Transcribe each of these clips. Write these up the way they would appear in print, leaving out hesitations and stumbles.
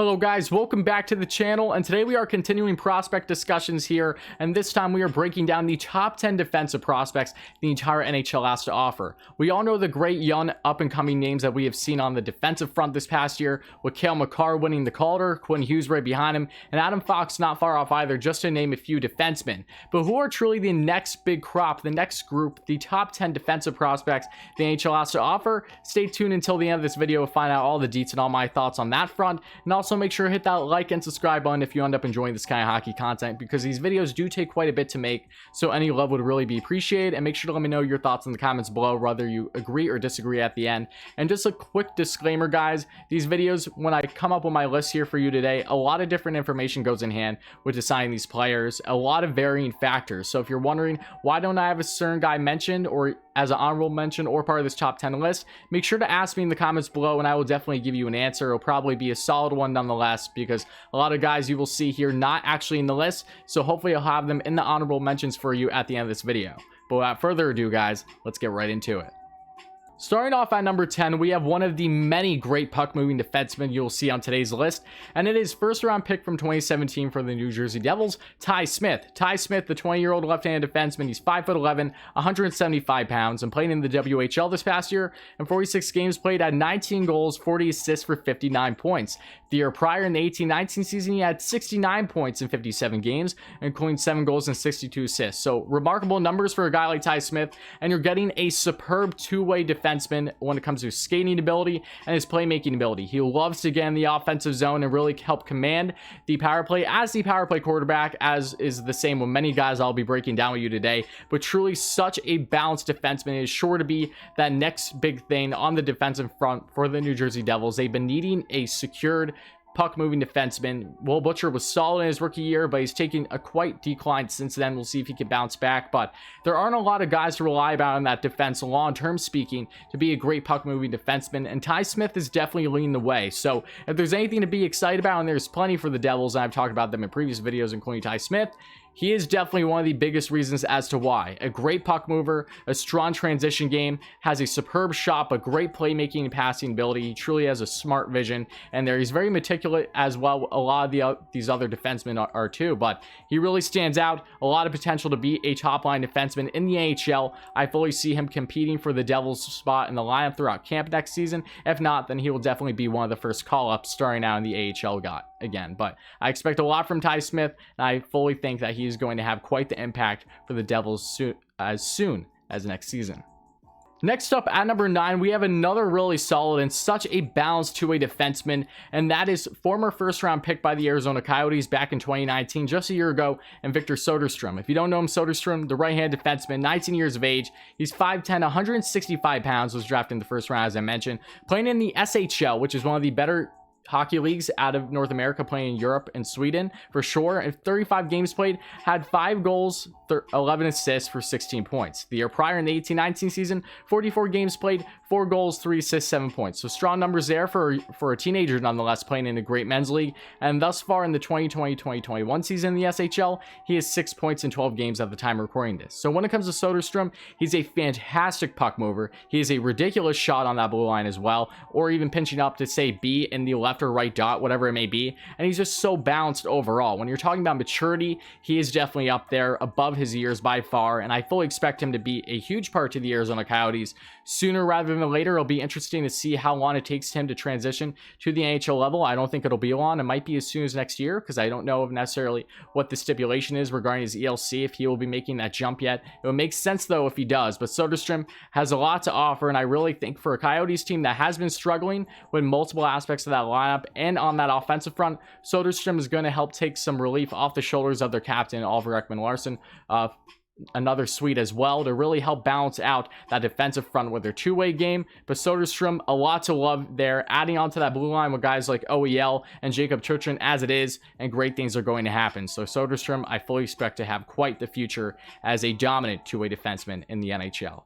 Hello guys, welcome back to the channel, and today we are continuing prospect discussions here, and this time we are breaking down the top 10 defensive prospects the entire NHL has to offer. We all know the great young up-and-coming names that we have seen on the defensive front this past year, with Cale Makar winning the Calder, Quinn Hughes right behind him, and Adam Fox not far off either, just to name a few defensemen. But who are truly the next big crop, the next group, the top 10 defensive prospects the NHL has to offer? Stay tuned until the end of this video to find out all the deets and all my thoughts on that front, and also make sure to hit that like and subscribe button if you end up enjoying this kind of hockey content, because these videos do take quite a bit to make, so any love would really be appreciated. And make sure to let me know your thoughts in the comments below, whether you agree or disagree at the end. And just a quick disclaimer, guys, these videos, when I come up with my list here for you today, a lot of different information goes in hand with deciding these players, a lot of varying factors. So if you're wondering why don't I have a certain guy mentioned or as an honorable mention or part of this top 10 list, make sure to ask me in the comments below and I will definitely give you an answer. It'll probably be a solid one nonetheless, because a lot of guys you will see here not actually in the list, so hopefully I'll have them in the honorable mentions for you at the end of this video. But without further ado, guys, let's get right into it. Starting off at number 10, we have one of the many great puck-moving defensemen you'll see on today's list, and it is first-round pick from 2017 for the New Jersey Devils, Ty Smith. Ty Smith, the 20-year-old left-handed defenseman, he's 5'11", 175 pounds, and playing in the WHL this past year. In 46 games played, had 19 goals, 40 assists for 59 points. The year prior, in the 18-19 season, he had 69 points in 57 games, including 7 goals and 62 assists. So, remarkable numbers for a guy like Ty Smith, and you're getting a superb two-way defenseman when it comes to his skating ability and his playmaking ability. He loves to get in the offensive zone and really help command the power play as the power play quarterback, as is the same with many guys I'll be breaking down with you today. But truly such a balanced defenseman, is sure to be that next big thing on the defensive front for the New Jersey Devils. They've been needing a secured puck-moving defenseman. Will Butcher was solid in his rookie year, but he's taken a quite decline since then. We'll see if he can bounce back, but there aren't a lot of guys to rely about in that defense, long-term speaking, to be a great puck-moving defenseman, and Ty Smith is definitely leading the way. So if there's anything to be excited about, and there's plenty for the Devils, and I've talked about them in previous videos, including Ty Smith, he is definitely one of the biggest reasons as to why. A great puck mover, a strong transition game, has a superb shot, but great playmaking and passing ability. He truly has a smart vision, and he's very meticulous as well. A lot of these other defensemen are too, but he really stands out. A lot of potential to be a top-line defenseman in the NHL. I fully see him competing for the Devils spot in the lineup throughout camp next season. If not, then he will definitely be one of the first call-ups starting out in the AHL again. But I expect a lot from Ty Smith, and I fully think that he's going to have quite the impact for the Devils as soon as next season. Next up at number 9, we have another really solid and such a balanced two-way defenseman, and that is former first-round pick by the Arizona Coyotes back in 2019, just a year ago, and Victor SODERSTROM. If you don't know him, SODERSTROM, the right-handed defenseman, 19 years of age, he's 5'10", 165 pounds, was drafted in the first round, as I mentioned, playing in the SHL, which is one of the better hockey leagues out of North America, playing in Europe and Sweden for sure. And 35 games played, had 5 goals, 11 assists for 16 points. The year prior, in the 18-19 season, 44 games played, 4 goals, 3 assists, 7 points. So strong numbers there for a teenager nonetheless, playing in a great men's league. And thus far in the 2020-2021 season in the SHL, he has 6 points in 12 games at the time of recording this. So when it comes to SODERSTROM, he's a fantastic puck mover. He has a ridiculous shot on that blue line as well, or even pinching up to say B in the left or right dot, whatever it may be. And he's just so balanced overall. When you're talking about maturity, he is definitely up there above his years by far, and I fully expect him to be a huge part to the Arizona Coyotes sooner rather than later. It'll be interesting to see how long it takes him to transition to the NHL level. I don't think it'll be long. It might be as soon as next year, because I don't know necessarily what the stipulation is regarding his ELC, if he will be making that jump yet. It would make sense though if he does, but SODERSTROM has a lot to offer, and I really think for a Coyotes team that has been struggling with multiple aspects of that lineup and on that offensive front, SODERSTROM is going to help take some relief off the shoulders of their captain, Oliver Ekman-Larsson. Another suite as well to really help balance out that defensive front with their two-way game. But SODERSTROM, a lot to love there, adding on to that blue line with guys like OEL and Jacob Chutrin as it is, and great things are going to happen. So SODERSTROM, I fully expect to have quite the future as a dominant two-way defenseman in the NHL.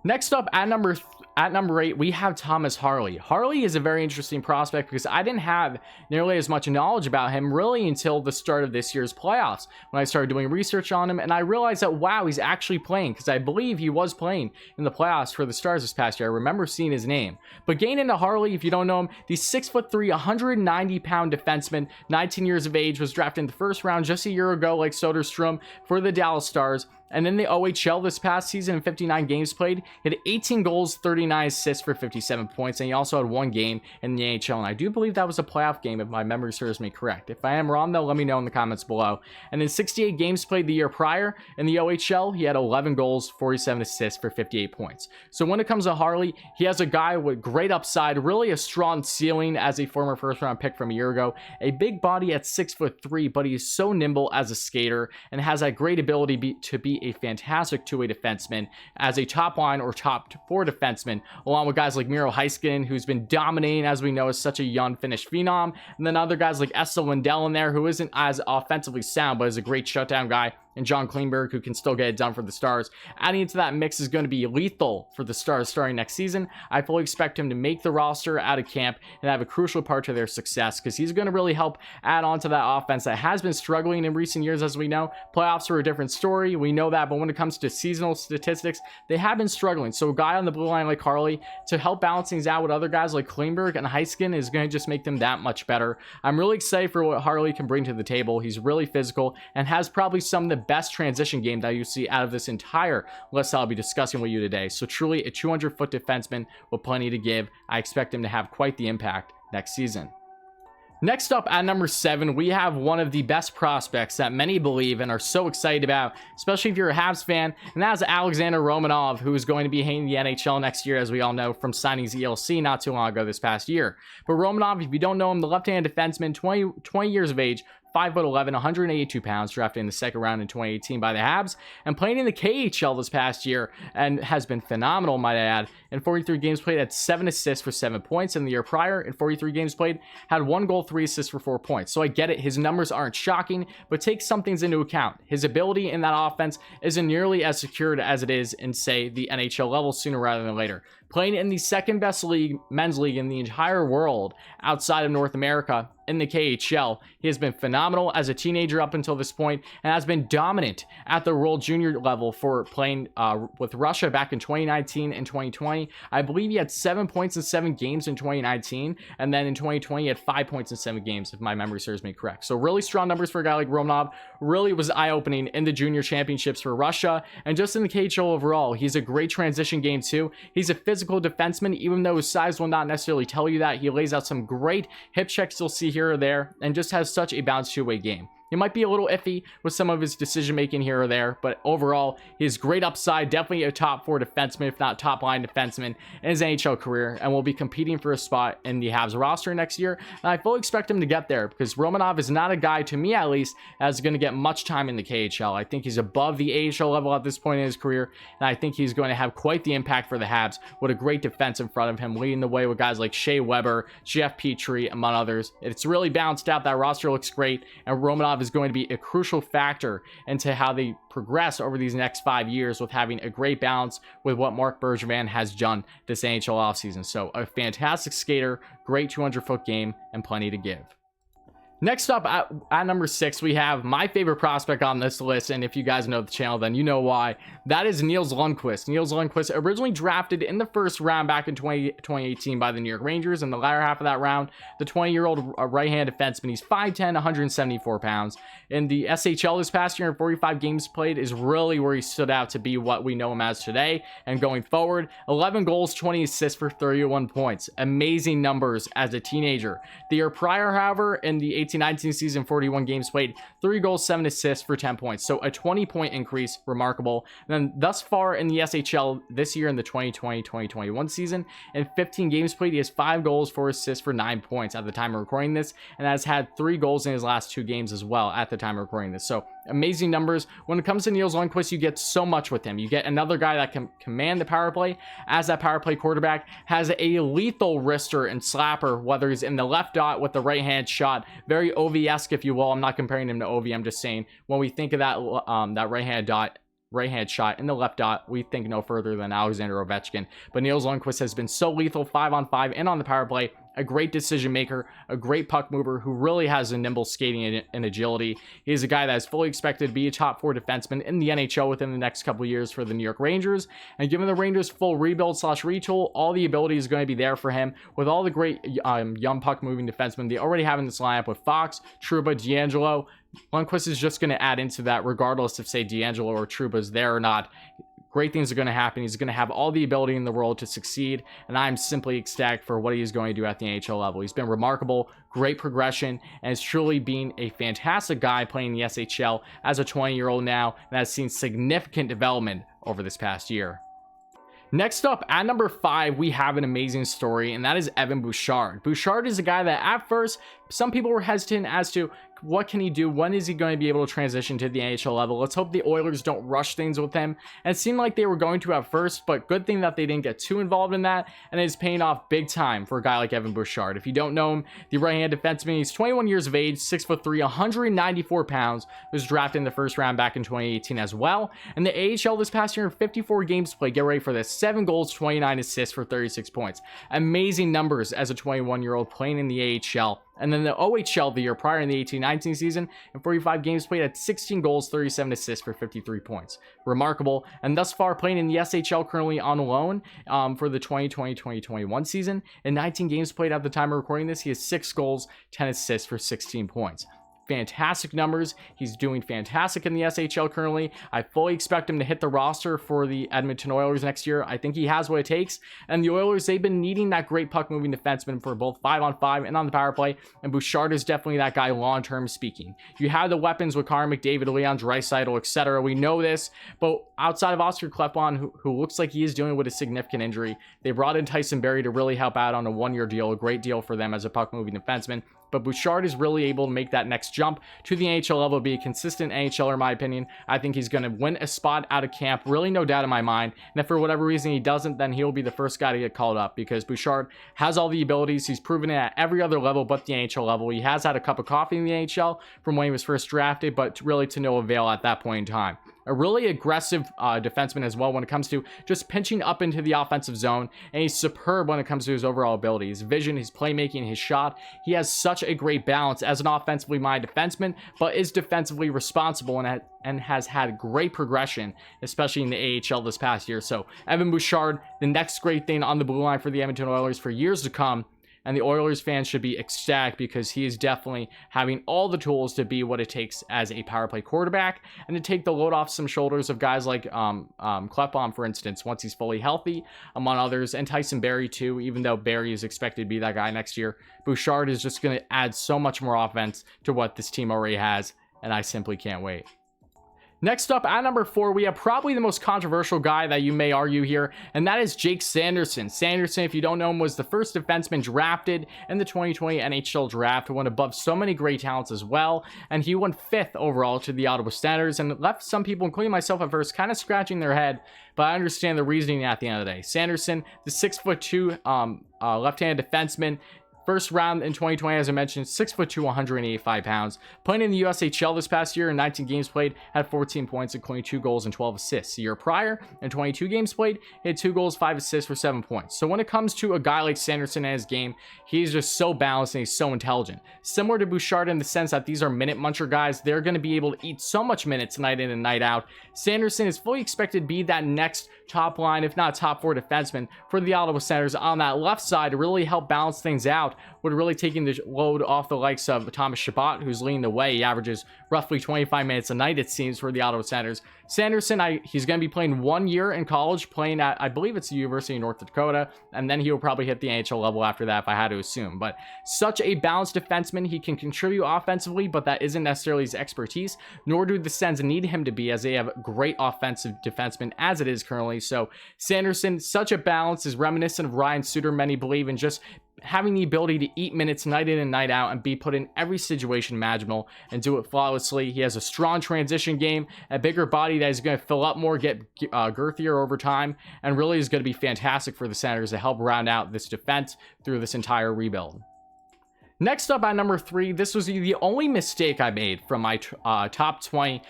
Next up at number At number 8, we have Thomas Harley. Harley is a very interesting prospect because I didn't have nearly as much knowledge about him really until the start of this year's playoffs when I started doing research on him, and I realized that, wow, he's actually playing, because I believe he was playing in the playoffs for the Stars this past year. I remember seeing his name. But getting into Harley, if you don't know him, the 6'3", 190-pound defenseman, 19 years of age, was drafted in the first round just a year ago, like SODERSTROM, for the Dallas Stars. And in the OHL this past season, in 59 games played, he had 18 goals, 39 assists for 57 points, and he also had one game in the NHL, and I do believe that was a playoff game if my memory serves me correct. If I am wrong, though, let me know in the comments below. And in 68 games played the year prior in the OHL, he had 11 goals, 47 assists for 58 points. So when it comes to Harley, he has a guy with great upside, really a strong ceiling as a former first-round pick from a year ago, a big body at 6'3", but he is so nimble as a skater and has that great ability to be a fantastic two-way defenseman as a top line or top 4 defenseman, along with guys like Miro Heiskanen, who's been dominating, as we know, as such a young Finnish phenom, and then other guys like Esa Lindell in there, who isn't as offensively sound, but is a great shutdown guy, and John Klingberg, who can still get it done for the Stars. Adding into that mix is going to be lethal for the Stars starting next season. I fully expect him to make the roster out of camp and have a crucial part to their success, because he's going to really help add on to that offense that has been struggling in recent years, as we know. Playoffs are a different story, we know that, but when it comes to seasonal statistics, they have been struggling. So a guy on the blue line like Harley to help balance things out with other guys like Klingberg and Heiskanen is going to just make them that much better. I'm really excited for what Harley can bring to the table. He's really physical and has probably some of the best transition game that you see out of this entire list I'll be discussing with you today. So truly a 200-foot defenseman with plenty to give. I expect him to have quite the impact next season. Next up at number 7, we have one of the best prospects that many believe and are so excited about, especially if you're a Habs fan, and that is Alexander Romanov, who is going to be hitting the NHL next year, as we all know from signing his ELC not too long ago this past year. But Romanov, if you don't know him, the left-handed defenseman, 20 years of age, 5'11", 182 pounds, drafted in the second round in 2018 by the Habs, and playing in the KHL this past year, and has been phenomenal, might I add. In 43 games played, had 7 assists for 7 points. In the year prior, in 43 games played, had 1 goal, 3 assists for 4 points. So I get it, his numbers aren't shocking, but take some things into account. His ability in that offense isn't nearly as secured as it is in, say, the NHL level sooner rather than later. Playing in the second best league, men's league in the entire world outside of North America, in the KHL, he has been phenomenal as a teenager up until this point, and has been dominant at the World Junior level for playing with Russia back in 2019 and 2020. I believe he had 7 points in 7 games in 2019, and then in 2020 he had 5 points in 7 games, if my memory serves me correct. So really strong numbers for a guy like Romanov. Really was eye-opening in the junior championships for Russia, and just in the KHL overall. He's a great transition game too. He's a physical defenseman, even though his size will not necessarily tell you that. He lays out some great hip checks you'll see here or there, and just has such a balanced two-way game. He might be a little iffy with some of his decision making here or there, but overall, he has great upside, definitely a top 4 defenseman, if not top line defenseman in his NHL career, and will be competing for a spot in the Habs roster next year. And I fully expect him to get there, because Romanov is not a guy, to me at least, that's going to get much time in the KHL. I think he's above the AHL level at this point in his career, and I think he's going to have quite the impact for the Habs with a great defense in front of him, leading the way with guys like Shea Weber, Jeff Petrie, among others. It's really balanced out. That roster looks great, and Romanov is going to be a crucial factor into how they progress over these next 5 years, with having a great balance with what Marc Bergevin has done this NHL offseason. So a fantastic skater, great 200-foot game, and plenty to give. Next up at number 6, we have my favorite prospect on this list, and if you guys know the channel, then you know why. That is Nils Lundkvist. Nils Lundkvist, originally drafted in the first round back in 2018 by the New York Rangers. In the latter half of that round, the 20-year-old right-hand defenseman, he's 5'10", 174 pounds. In the SHL this past year, in 45 games played, is really where he stood out to be what we know him as today. And going forward, 11 goals, 20 assists for 31 points. Amazing numbers as a teenager. The year prior, however, in the 18-19 season, 41 games played, 3 goals, 7 assists for 10 points. So a 20-point increase, remarkable. And then thus far in the SHL this year in the 2020-2021 season, in 15 games played, he has 5 goals, 4 assists for 9 points at the time of recording this, and has had 3 goals in his last 2 games as well at the time of recording this. So amazing numbers. When it comes to Nils Lundkvist, you get so much with him. You get another guy that can command the power play as that power play quarterback, has a lethal wrister and slapper, whether he's in the left dot with the right hand shot, very Ovi-esque, if you will. I'm not comparing him to Ovi, I'm just saying when we think of that that right hand dot right-hand shot in the left dot. We think no further than Alexander Ovechkin. But Nils Lundkvist has been so lethal 5-on-5 and on the power play. A great decision maker, a great puck mover who really has a nimble skating and agility. He is a guy that is fully expected to be a top 4 defenseman in the NHL within the next couple of years for the New York Rangers. And given the Rangers' full rebuild / retool, all the ability is going to be there for him with all the great young puck moving defensemen they already have in this lineup with Fox, Trouba, D'Angelo. Lundkvist is just going to add into that regardless if, say, D'Angelo or Trouba is there or not. Great things are going to happen. He's going to have all the ability in the world to succeed, and I'm simply ecstatic for what he is going to do at the NHL level. He's been remarkable, great progression, and has truly been a fantastic guy playing the SHL as a 20-year-old now, and has seen significant development over this past year. Next up, at number 5, we have an amazing story, and that is Evan Bouchard. Bouchard is a guy that at first, some people were hesitant as to what can he do? When is he going to be able to transition to the NHL level? Let's hope the Oilers don't rush things with him. And it seemed like they were going to at first, but good thing that they didn't get too involved in that, and it's paying off big time for a guy like Evan Bouchard. If you don't know him, the right-hand defenseman, he's 21 years of age, 6'3", 194 pounds, was drafted in the first round back in 2018 as well. And the AHL this past year in 54 games played, get ready for this, 7 goals, 29 assists for 36 points. Amazing numbers as a 21-year-old playing in the AHL. And then the OHL the year prior in the 18-19 season, in 45 games played, had 16 goals, 37 assists for 53 points. Remarkable. And thus far playing in the SHL currently on loan for the 2020-2021 season. In 19 games played at the time of recording this, he has 6 goals, 10 assists for 16 points. Fantastic numbers. He's doing fantastic in the SHL currently. I fully expect him to hit the roster for the Edmonton Oilers next year. I think he has what it takes. And the Oilers, they've been needing that great puck-moving defenseman for both 5-on-5 and on the power play. And Bouchard is definitely that guy long-term speaking. You have the weapons with Connor McDavid, Leon Drysdale, etc. We know this. But outside of Oscar Klefbom, who looks like he is dealing with a significant injury, they brought in Tyson Barrie to really help out on a 1-year deal. A great deal for them as a puck-moving defenseman. But Bouchard is really able to make that next jump to the NHL level, be a consistent NHLer in my opinion. I think he's going to win a spot out of camp, really no doubt in my mind. And if for whatever reason he doesn't, then he'll be the first guy to get called up because Bouchard has all the abilities. He's proven it at every other level but the NHL level. He has had a cup of coffee in the NHL from when he was first drafted, but really to no avail at that point in time. A really aggressive defenseman as well when it comes to just pinching up into the offensive zone, and he's superb when it comes to his overall ability, his vision, his playmaking, his shot. He has such a great balance as an offensively minded defenseman, but is defensively responsible and has had great progression, especially in the AHL this past year. So Evan Bouchard, the next great thing on the blue line for the Edmonton Oilers for years to come. And the Oilers fans should be ecstatic because he is definitely having all the tools to be what it takes as a power play quarterback and to take the load off some shoulders of guys like Klefbom, for instance, once he's fully healthy, among others, and Tyson Barrie too, even though Barrie is expected to be that guy next year. Bouchard is just going to add so much more offense to what this team already has, and I simply can't wait. Next up, at number 4, we have probably the most controversial guy that you may argue here, and that is Jake Sanderson. Sanderson, if you don't know him, was the first defenseman drafted in the 2020 NHL draft, went above so many great talents as well, and he went 5th overall to the Ottawa Senators, and left some people, including myself at first, kind of scratching their head, but I understand the reasoning at the end of the day. Sanderson, the 6'2" left-handed defenseman, first round in 2020, as I mentioned, 6'2", 185 pounds. Playing in the USHL this past year in 19 games played, had 14 points, including 2 goals and 12 assists. The year prior, in 22 games played, he had 2 goals, 5 assists for 7 points. So when it comes to a guy like Sanderson and his game, he's just so balanced and he's so intelligent. Similar to Bouchard in the sense that these are minute muncher guys. They're going to be able to eat so much minutes night in and night out. Sanderson is fully expected to be that next top line, if not top 4 defenseman for the Ottawa Senators on that left side to really help balance things out, would really taking the load off the likes of Thomas Chabot, who's leading the way. He averages roughly 25 minutes a night, it seems, for the Ottawa Senators. Sanderson, he's going to be playing 1 year in college, playing at, I believe it's the University of North Dakota, and then he will probably hit the NHL level after that, if I had to assume. But such a balanced defenseman. He can contribute offensively, but that isn't necessarily his expertise, nor do the Sens need him to be, as they have great offensive defensemen as it is currently. So Sanderson, such a balance, is reminiscent of Ryan Suter, many believe, in just having the ability to eat minutes night in and night out and be put in every situation imaginable and do it flawlessly. He has a strong transition game, a bigger body that is going to fill up more, get girthier over time, and really is going to be fantastic for the Senators to help round out this defense through this entire rebuild. Next up at number 3, this was the only mistake I made from my top 20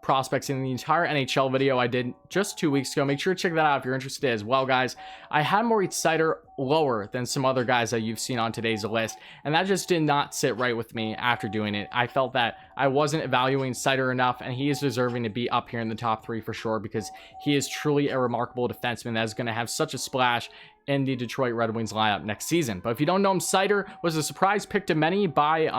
prospects in the entire NHL video I did just 2 weeks ago. Make sure to check that out if you're interested as well, guys. I had MORITZ SEIDER lower than some other guys that you've seen on today's list, and that just did not sit right with me after doing it. I felt that I wasn't evaluating SEIDER enough, and he is deserving to be up here in the top 3 for sure, because he is truly a remarkable defenseman that is going to have such a splash in the Detroit Red Wings lineup next season. But if you don't know him, SEIDER was a surprise pick to many by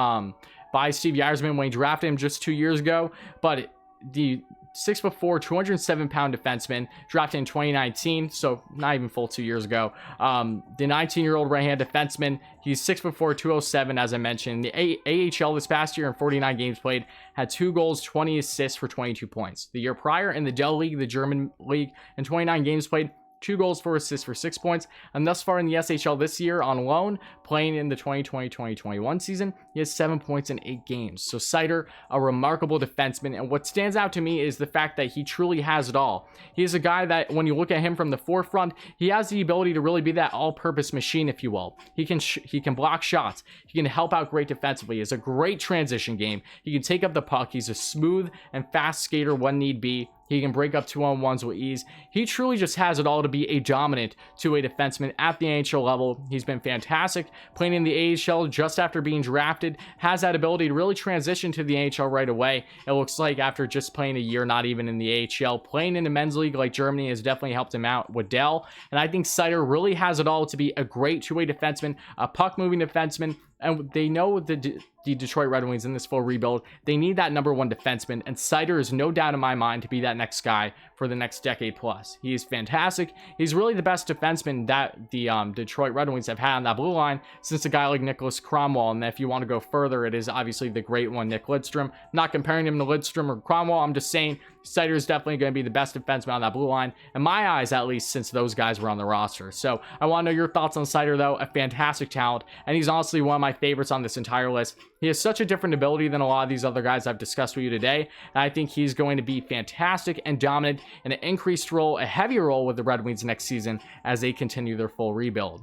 Steve Yzerman when he drafted him just 2 years ago. But the 6'4", 207-pound defenseman drafted in 2019, so not even full 2 years ago. The 19-year-old right-hand defenseman, he's 6'4", 207, as I mentioned. The AHL this past year in 49 games played, had 2 goals, 20 assists for 22 points. The year prior in the Dell League, the German league, in 29 games played, 2 goals, 4 assists for 6 points, and thus far in the SHL this year on loan, playing in the 2020-2021 season, he has 7 points in 8 games. So SEIDER, a remarkable defenseman, and what stands out to me is the fact that he truly has it all. He is a guy that, when you look at him from the forefront, he has the ability to really be that all-purpose machine, if you will. He can block shots. He can help out great defensively. He has a great transition game. He can take up the puck. He's a smooth and fast skater when need be. He can break up 2-on-1s with ease. He truly just has it all to be a dominant two-way defenseman at the NHL level. He's been fantastic playing in the AHL just after being drafted. Has that ability to really transition to the NHL right away. It looks like after just playing a year, not even in the AHL, playing in a men's league like Germany has definitely helped him out with Dell. And I think SEIDER really has it all to be a great two-way defenseman, a puck-moving defenseman. And they know the Detroit Red Wings in this full rebuild, they need that number 1 defenseman, and SEIDER is no doubt in my mind to be that next guy for the next decade plus. He is fantastic. He's really the best defenseman that the Detroit Red Wings have had on that blue line since a guy like Nicholas Cromwell. And if you want to go further, it is obviously the great one, Nick Lidstrom. Not comparing him to Lidstrom or Cromwell. I'm just saying SEIDER is definitely going to be the best defenseman on that blue line, in my eyes at least, since those guys were on the roster. So I want to know your thoughts on SEIDER, though. A fantastic talent, and he's honestly one of my favorites on this entire list. He has such a different ability than a lot of these other guys I've discussed with you today, and I think he's going to be fantastic and dominant in an increased role, a heavier role with the Red Wings next season as they continue their full rebuild.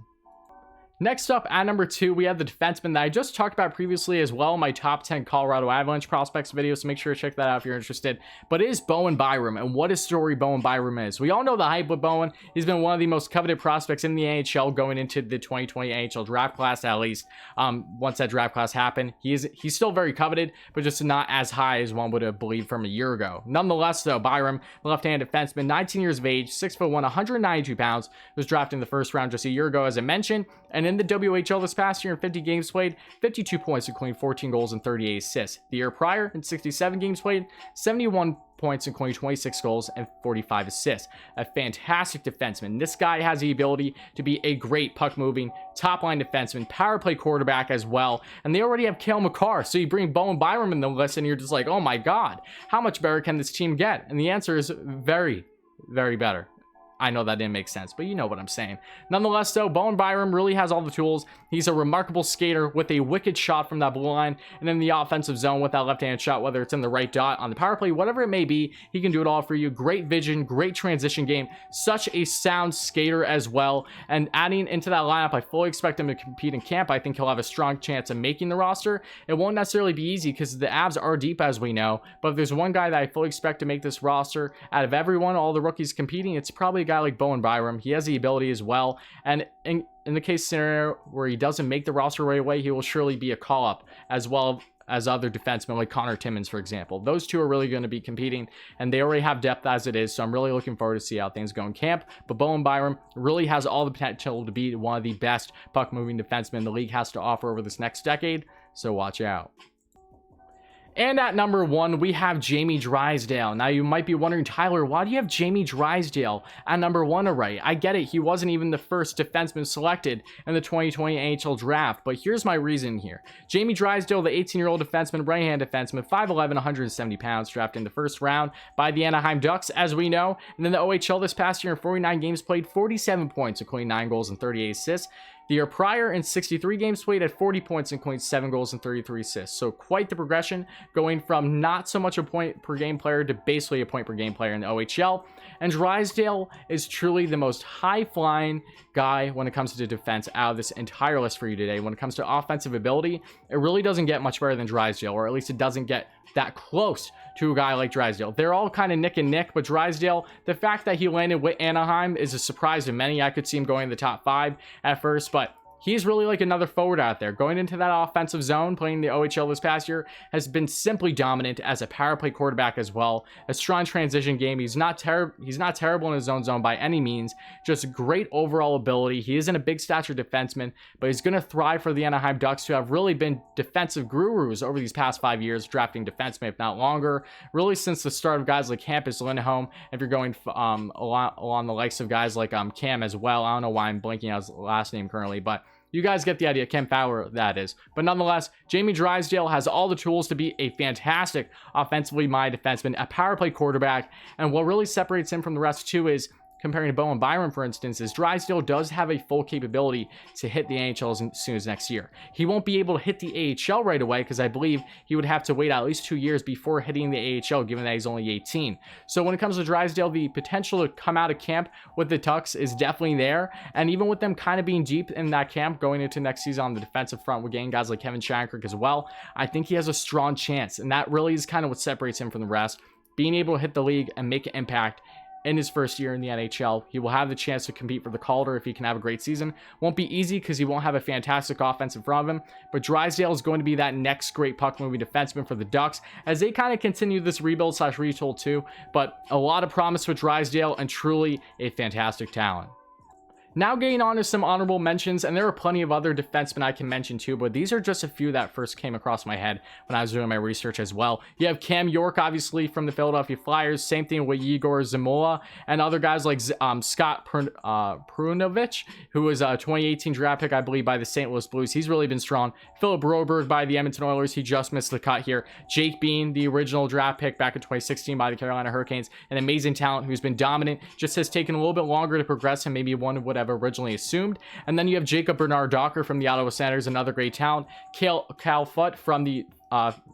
Next up at number 2, we have the defenseman that I just talked about previously as well in my top 10 Colorado Avalanche prospects video, so make sure to check that out if you're interested. But it is Bowen Byram, and what a story Bowen Byram is. We all know the hype with Bowen. He's been one of the most coveted prospects in the NHL going into the 2020 NHL draft class, at least. Once that draft class happened, he's still very coveted, but just not as high as one would have believed from a year ago. Nonetheless, though, Byram, the left-hand defenseman, 19 years of age, 6'1", 192 pounds, was drafted in the first round just a year ago, as I mentioned, and in the WHL this past year in 50 games played, 52 points, including 14 goals and 38 assists. The year prior, in 67 games played, 71 points, including 26 goals and 45 assists. A fantastic defenseman. This guy has the ability to be a great puck-moving, top-line defenseman, power play quarterback as well. And they already have Cale Makar, so you bring Bowen Byram in the list, and you're just like, oh my god, how much better can this team get? And the answer is very, very better. I know that didn't make sense, but you know what I'm saying. Nonetheless, though, Bowen Byram really has all the tools. He's a remarkable skater with a wicked shot from that blue line and in the offensive zone with that left-hand shot, whether it's in the right dot, on the power play, whatever it may be, he can do it all for you. Great vision, great transition game, such a sound skater as well. And adding into that lineup, I fully expect him to compete in camp. I think he'll have a strong chance of making the roster. It won't necessarily be easy because the Avs are deep, as we know, but if there's one guy that I fully expect to make this roster out of everyone, all the rookies competing, it's probably a guy like Bowen Byram. He has the ability as well, and in the case scenario where he doesn't make the roster right away, he will surely be a call-up, as well as other defensemen like Connor Timmins, for example. Those two are really going to be competing, and they already have depth as it is, so I'm really looking forward to see how things go in camp. But Bowen Byram really has all the potential to be one of the best puck-moving defensemen the league has to offer over this next decade, so watch out. And at number 1, we have Jamie Drysdale. Now, you might be wondering, Tyler, why do you have Jamie Drysdale at number 1 already? I get it, he wasn't even the first defenseman selected in the 2020 NHL draft, but here's my reason here. Jamie Drysdale, the 18-year-old defenseman, right-hand defenseman, 5'11", 170 pounds, drafted in the first round by the Anaheim Ducks, as we know. And then the OHL this past year in 49 games played, 47 points, including 9 goals and 38 assists. The year prior, in 63 games played, had 40 points, including 7 goals and 33 assists. So quite the progression, going from not so much a point per game player to basically a point per game player in the OHL. And Drysdale is truly the most high-flying guy when it comes to defense out of this entire list for you today. When it comes to offensive ability, it really doesn't get much better than Drysdale, or at least it doesn't get that close to a guy like Drysdale. They're all kind of neck and neck, but Drysdale, the fact that he landed with Anaheim is a surprise to many. I could see him going in the top 5 at first, but he's really like another forward out there. Going into that offensive zone, playing the OHL this past year, has been simply dominant as a power play quarterback as well. A strong transition game. He's not terrible in his own zone by any means. Just great overall ability. He isn't a big stature defenseman, but he's going to thrive for the Anaheim Ducks, who have really been defensive gurus over these past 5 years, drafting defensemen, if not longer. Really since the start of guys like Hampus Lindholm, if you're going along the likes of guys like Cam as well. I don't know why I'm blanking out his last name currently, but you guys get the idea. Cam Fowler, that is. But nonetheless, Jamie Drysdale has all the tools to be a fantastic offensively minded defenseman, a power play quarterback. And what really separates him from the rest too is, comparing to Bowen Byram, for instance, is Drysdale does have a full capability to hit the NHL as soon as next year. He won't be able to hit the AHL right away, because I believe he would have to wait at least 2 years before hitting the AHL, given that he's only 18. So when it comes to Drysdale, the potential to come out of camp with the Ducks is definitely there. And even with them kind of being deep in that camp going into next season on the defensive front, we're getting guys like Kevin Shattenkirk as well. I think he has a strong chance, and that really is kind of what separates him from the rest. Being able to hit the league and make an impact in his first year in the NHL. He will have the chance to compete for the Calder if he can have a great season. Won't be easy because he won't have a fantastic offense in front of him, but Drysdale is going to be that next great puck-moving defenseman for the Ducks as they kind of continue this rebuild/retool too, but a lot of promise with Drysdale and truly a fantastic talent. Now getting on to some honorable mentions, and there are plenty of other defensemen I can mention too, but these are just a few that first came across my head when I was doing my research as well. You have Cam York, obviously, from the Philadelphia Flyers. Same thing with Igor Zamola, and other guys like Scott Prunovich, who was a 2018 draft pick, I believe, by the St. Louis Blues. He's really been strong. Philip Broberg by the Edmonton Oilers. He just missed the cut here. Jake Bean, the original draft pick back in 2016 by the Carolina Hurricanes. An amazing talent who's been dominant. Just has taken a little bit longer to progress and maybe one would have originally assumed. And then you have Jacob Bernard Docker from the Ottawa Senators, another great talent. Cal Foote from the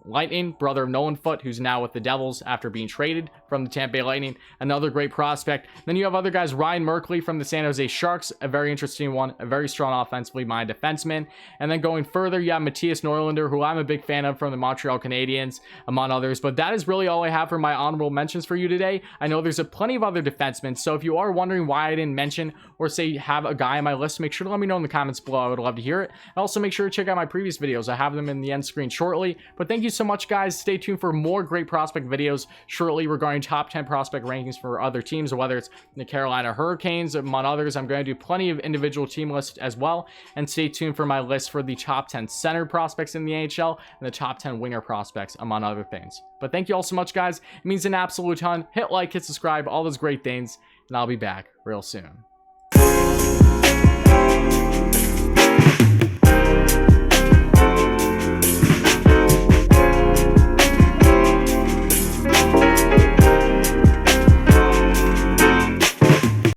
Lightning, brother of Nolan Foote, who's now with the Devils after being traded from the Tampa Bay Lightning, another great prospect. Then you have other guys, Ryan Merkley from the San Jose Sharks, a very interesting one, a very strong offensively minded defenseman. And then going further, you have Matthias Norlinder, who I'm a big fan of, from the Montreal Canadiens, among others. But that is really all I have for my honorable mentions for you today. I know there's plenty of other defensemen, so if you are wondering why I didn't mention or say have a guy on my list, make sure to let me know in the comments below. I would love to hear it. And also make sure to check out my previous videos. I have them in the end screen shortly. But thank you so much, guys. Stay tuned for more great prospect videos shortly regarding top 10 prospect rankings for other teams, whether it's the Carolina Hurricanes, among others. I'm going to do plenty of individual team lists as well. And stay tuned for my list for the top 10 center prospects in the NHL and the top 10 winger prospects, among other things. But thank you all so much, guys. It means an absolute ton. Hit like, hit subscribe, all those great things. And I'll be back real soon.